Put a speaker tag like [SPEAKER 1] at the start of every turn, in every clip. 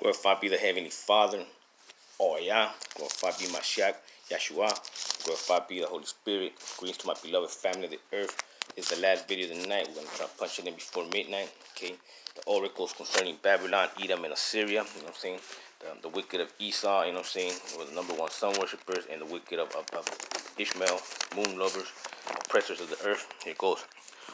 [SPEAKER 1] Glorified be the Heavenly Father. Oh yeah. Glorified be Mashiach, Yeshua. Glorified be the Holy Spirit. Greetings to my beloved family of the earth. This is the last video of the night. We're going to try punching in before midnight. Okay. The oracles concerning Babylon, Edom, and Assyria. You know what I'm saying? The wicked of Esau, you know what I'm saying? Were the #1 sun worshippers, and the wicked of Ishmael, moon lovers, oppressors of the earth. Here it goes.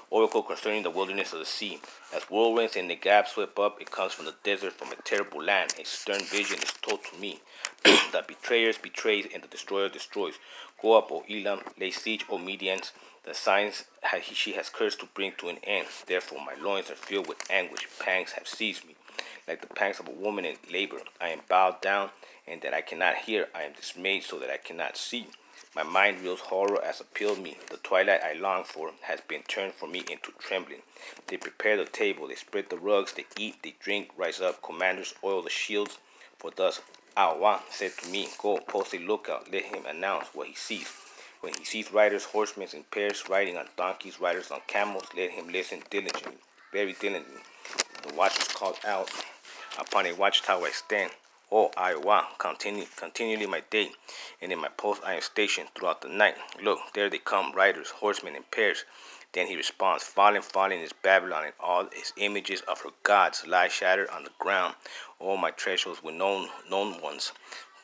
[SPEAKER 1] Oracle concerning the wilderness of the sea. As whirlwinds and the gap sweep up, it comes from the desert, from a terrible land. A stern vision is told to me. The betrayers betrays, and the destroyer destroys. Go up, O Elam, lay siege, O Medians. The signs she has cursed to bring to an end. Therefore my loins are filled with anguish. Pangs have seized me, like the pangs of a woman in labor. I am bowed down, and that I cannot hear. I am dismayed, so that I cannot see. My mind reels horror has appalled me. The twilight I long for has been turned for me into trembling. They prepare the table, they spread the rugs, they eat, they drink, rise up, commanders oil the shields. For thus Awa said to me, go, post a lookout, let him announce what he sees. When he sees riders, horsemen in pairs, riding on donkeys, riders on camels, let him listen diligently, very diligently. The watch is called out. Upon a watchtower I stand. Oh, Iowa, continually my day, and in my post I am stationed throughout the night. Look, there they come, riders, horsemen in pairs. Then he responds, fallen, fallen is Babylon, and all its images of her gods lie shattered on the ground. All my treasures were known ones.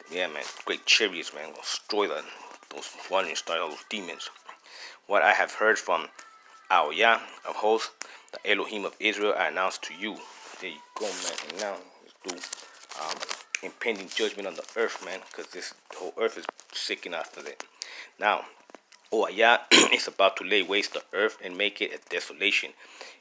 [SPEAKER 1] Yeah, man, great chariots, man, will destroy those wandering stars, all those demons. What I have heard from Yah of hosts, the Elohim of Israel, I announce to you. There you go, man. And now let's do impending judgment on the earth, man, because this whole earth is sickening after that. Now, Yah is about to lay waste the earth and make it a desolation.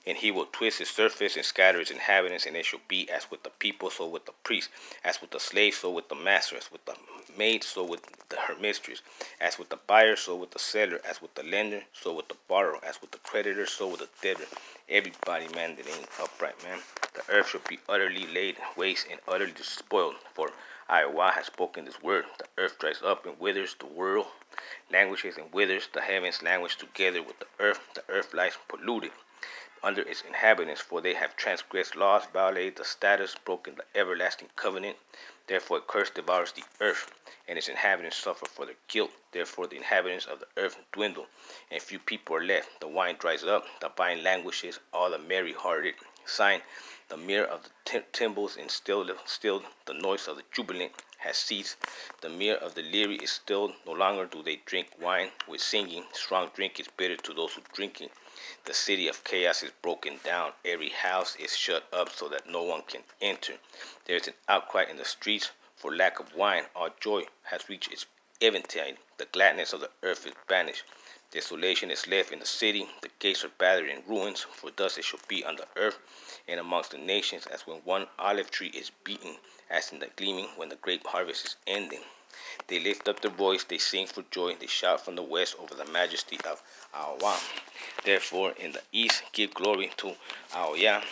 [SPEAKER 1] And he will twist its surface and scatter its inhabitants, and it shall be as with the people, so with the priest, as with the slave, so with the master, as with the maid, so with her mistress, as with the buyer, so with the seller, as with the lender, so with the borrower, as with the creditor, so with the debtor. Everybody, man, that ain't upright, man. The earth shall be utterly laid waste and utterly spoiled, for Iowa has spoken this word. The earth dries up and withers, the world languishes and withers, the heavens languish together with the earth lies polluted under its inhabitants, for they have transgressed laws, violated the status, broken the everlasting covenant. Therefore a curse devours the earth, and its inhabitants suffer for their guilt. Therefore the inhabitants of the earth dwindle, and few people are left. The wine dries up, the vine languishes, all the merry-hearted sign. The mirror of the timbrels is still the noise of the jubilant has ceased. The mirror of the leery is still. No longer do they drink wine with singing. Strong drink is bitter to those who drink it. The city of chaos is broken down. Every house is shut up so that no one can enter. There is an outcry in the streets for lack of wine. All joy has reached its eventide. The gladness of the earth is banished. Desolation is left in the city. The gates are battered in ruins. For thus it shall be on the earth and amongst the nations, as when one olive tree is beaten, as in the gleaming when the grape harvest is ending. They lift up their voice, they sing for joy, they shout from the west over the majesty of Yah. Therefore, in the east, give glory to Yah.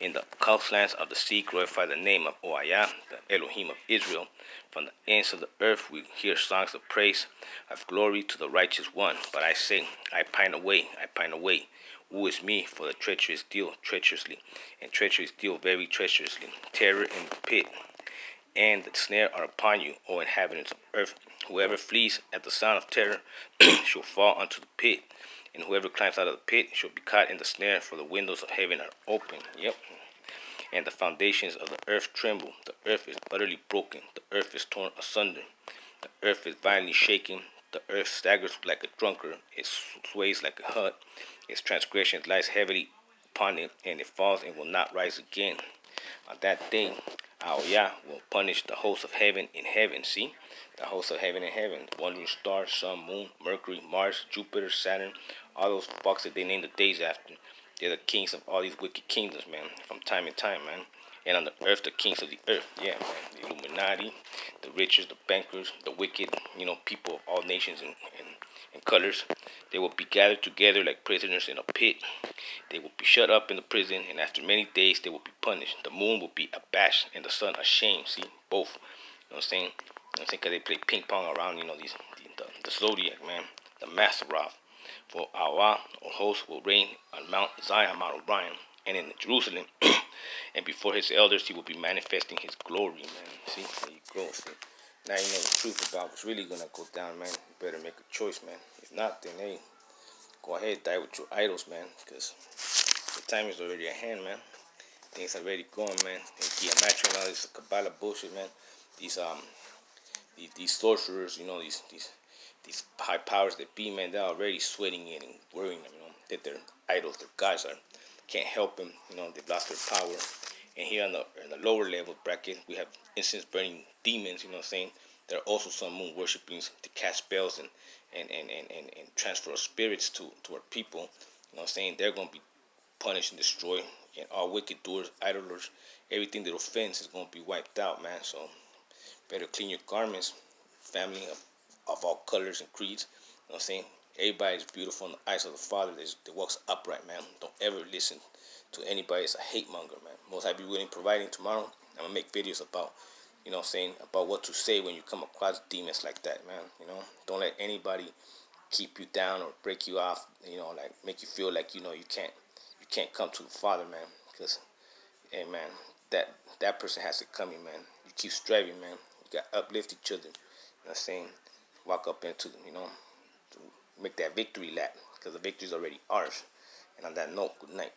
[SPEAKER 1] In the coastlands of the sea, glorify the name of Yah, the Elohim of Israel. From the ends of the earth, we hear songs of praise, of glory to the righteous one. But I say, I pine away, I pine away. Woe is me, for the treacherous deal treacherously, and treacherous deal very treacherously. Terror in the pit and the snare are upon you, O inhabitants of earth. Whoever flees at the sound of terror shall fall unto the pit, and whoever climbs out of the pit shall be caught in the snare, for the windows of heaven are open. Yep. And the foundations of the earth tremble. The earth is utterly broken. The earth is torn asunder. The earth is violently shaken. The earth staggers like a drunkard. It sways like a hut. Its transgression lies heavily upon it, and it falls and will not rise again. On that day, Yah will punish the hosts of heaven in heaven. See? The hosts of heaven in heaven. The wandering stars, sun, moon, Mercury, Mars, Jupiter, Saturn. All those fucks that they name the days after. They're the kings of all these wicked kingdoms, man. From time to time, man. And on the earth, the kings of the earth. Yeah, man. The Illuminati, the riches, the bankers, the wicked, people of all nations and colors. They will be gathered together like prisoners in a pit. They will be shut up in the prison, and after many days they will be punished. The moon will be abashed, and the sun ashamed. See, both. You know what I'm saying? Because they play ping pong around, the zodiac, man, the Maseroth. For Allah, or host, will reign on Mount Zion, Mount Orion. and in Jerusalem, and before his elders he will be manifesting his glory, man. See, there you go. See, now you know the truth about what's really gonna go down, man. You better make a choice, man. If not, then hey, go ahead, die with your idols, man, because the time is already at hand, man. Things are already going, man. And geometry and all this Kabbalah bullshit, man. These these sorcerers, you know, these high powers that be, man, they're already sweating it and worrying them, you know, that their idols, their gods are can't help them, you know, they've lost their power. And here on the lower level bracket, we have incense burning demons, you know what I'm saying? There are also some moon worshippings to cast spells and transfer spirits to our people. You know what I'm saying? They're gonna be punished and destroyed. And all wicked doers, idlers, everything that offends is gonna be wiped out, man. So better clean your garments, family of all colors and creeds. You know what I'm saying? Everybody's beautiful in the eyes of the Father that walks upright, man. Don't ever listen to anybody that's a hate monger, man. Most I be willing providing tomorrow. I'm gonna make videos about, you know what I'm saying, about what to say when you come across demons like that, man. You know, don't let anybody keep you down or break you off, you know, like make you feel like, you know, you can't come to the Father, man. Because, hey, man, that person has to come in, man. You keep striving, man. You got to uplift each other. You know what I'm saying? Walk up into, you know, make that victory lap. Because the victory is already ours. And on that note, good night.